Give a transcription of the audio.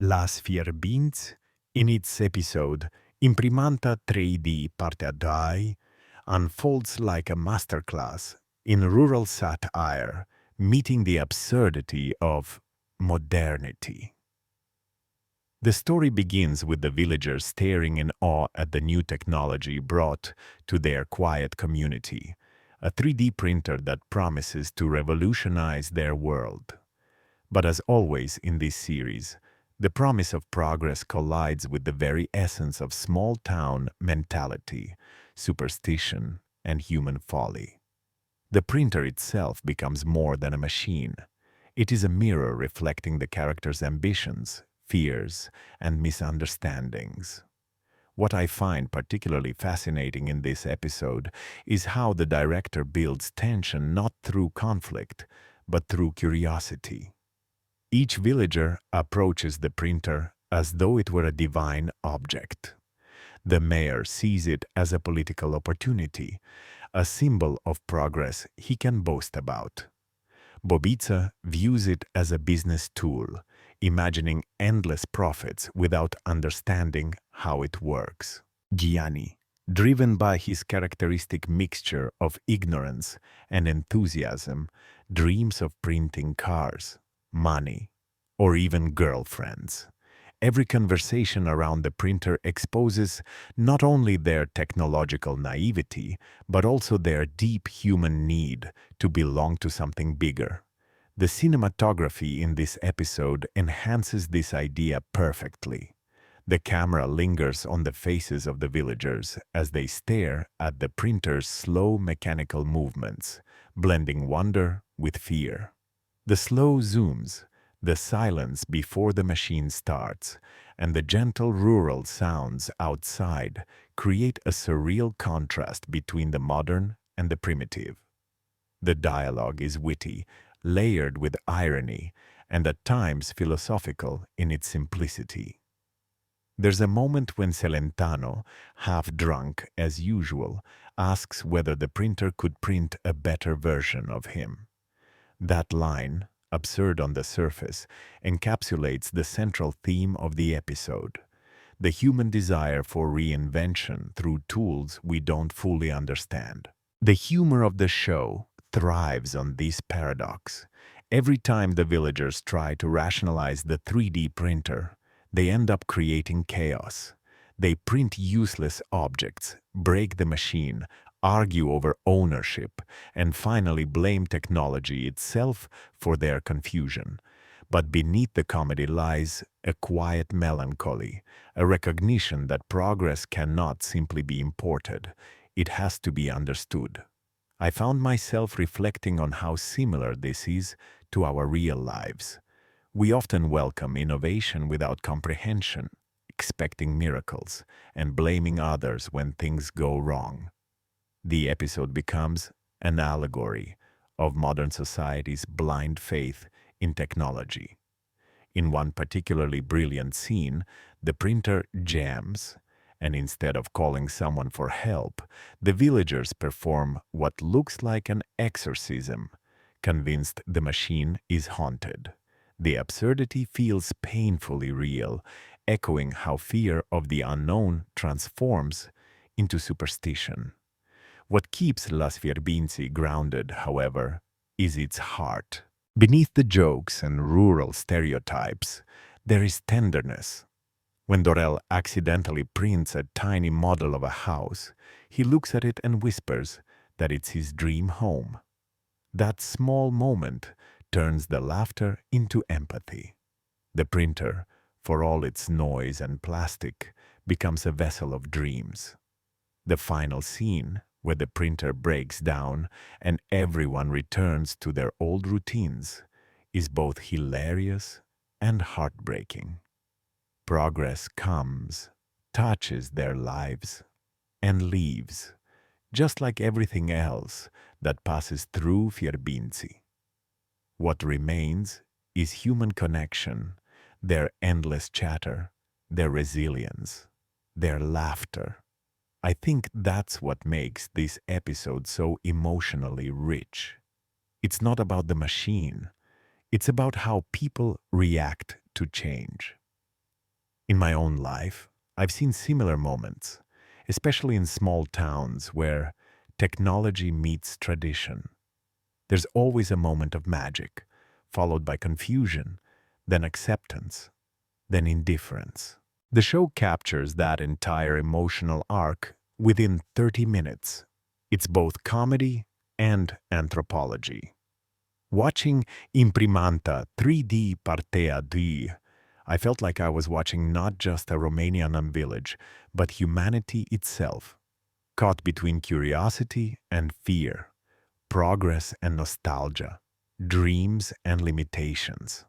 Las Fierbinți, in its episode Imprimanta 3D Partea 2, unfolds like a masterclass in rural satire, meeting the absurdity of modernity. The story begins with the villagers staring in awe at the new technology brought to their quiet community, a 3D printer that promises to revolutionize their world. But as always in this series, the promise of progress collides with the very essence of small-town mentality, superstition, and human folly. The printer itself becomes more than a machine. It is a mirror reflecting the character's ambitions, fears, and misunderstandings. What I find particularly fascinating in this episode is how the director builds tension not through conflict, but through curiosity. Each villager approaches the printer as though it were a divine object. The mayor sees it as a political opportunity, a symbol of progress he can boast about. Bobica views it as a business tool, imagining endless profits without understanding how it works. Gianni, driven by his characteristic mixture of ignorance and enthusiasm, dreams of printing cars, money, or even girlfriends. Every conversation around the printer exposes not only their technological naivety, but also their deep human need to belong to something bigger. The cinematography in this episode enhances this idea perfectly. The camera lingers on the faces of the villagers as they stare at the printer's slow mechanical movements, blending wonder with fear. The slow zooms, the silence before the machine starts, and the gentle rural sounds outside create a surreal contrast between the modern and the primitive. The dialogue is witty, layered with irony, and at times philosophical in its simplicity. There's a moment when Celentano, half drunk as usual, asks whether the printer could print a better version of him. That line, absurd on the surface, encapsulates the central theme of the episode: the human desire for reinvention through tools we don't fully understand. The humor of the show thrives on this paradox. Every time the villagers try to rationalize the 3D printer, they end up creating chaos. They print useless objects, break the machine, argue over ownership, and finally blame technology itself for their confusion. But beneath the comedy lies a quiet melancholy, a recognition that progress cannot simply be imported. It has to be understood. I found myself reflecting on how similar this is to our real lives. We often welcome innovation without comprehension, expecting miracles, and blaming others when things go wrong. The episode becomes an allegory of modern society's blind faith in technology. In one particularly brilliant scene, the printer jams, and instead of calling someone for help, the villagers perform what looks like an exorcism, convinced the machine is haunted. The absurdity feels painfully real, echoing how fear of the unknown transforms into superstition. What keeps Las Fierbinți grounded, however, is its heart. Beneath the jokes and rural stereotypes, there is tenderness. When Dorel accidentally prints a tiny model of a house, he looks at it and whispers that it's his dream home. That small moment turns the laughter into empathy. The printer, for all its noise and plastic, becomes a vessel of dreams. The final scene, where the printer breaks down and everyone returns to their old routines, is both hilarious and heartbreaking. Progress comes, touches their lives, and leaves, just like everything else that passes through Fierbinți. What remains is human connection, their endless chatter, their resilience, their laughter. I think that's what makes this episode so emotionally rich. It's not about the machine. It's about how people react to change. In my own life, I've seen similar moments, especially in small towns where technology meets tradition. There's always a moment of magic, followed by confusion, then acceptance, then indifference. The show captures that entire emotional arc within 30 minutes. It's both comedy and anthropology. Watching Imprimanta 3D Partea 2, I felt like I was watching not just a Romanian village, but humanity itself, caught between curiosity and fear, progress and nostalgia, dreams and limitations.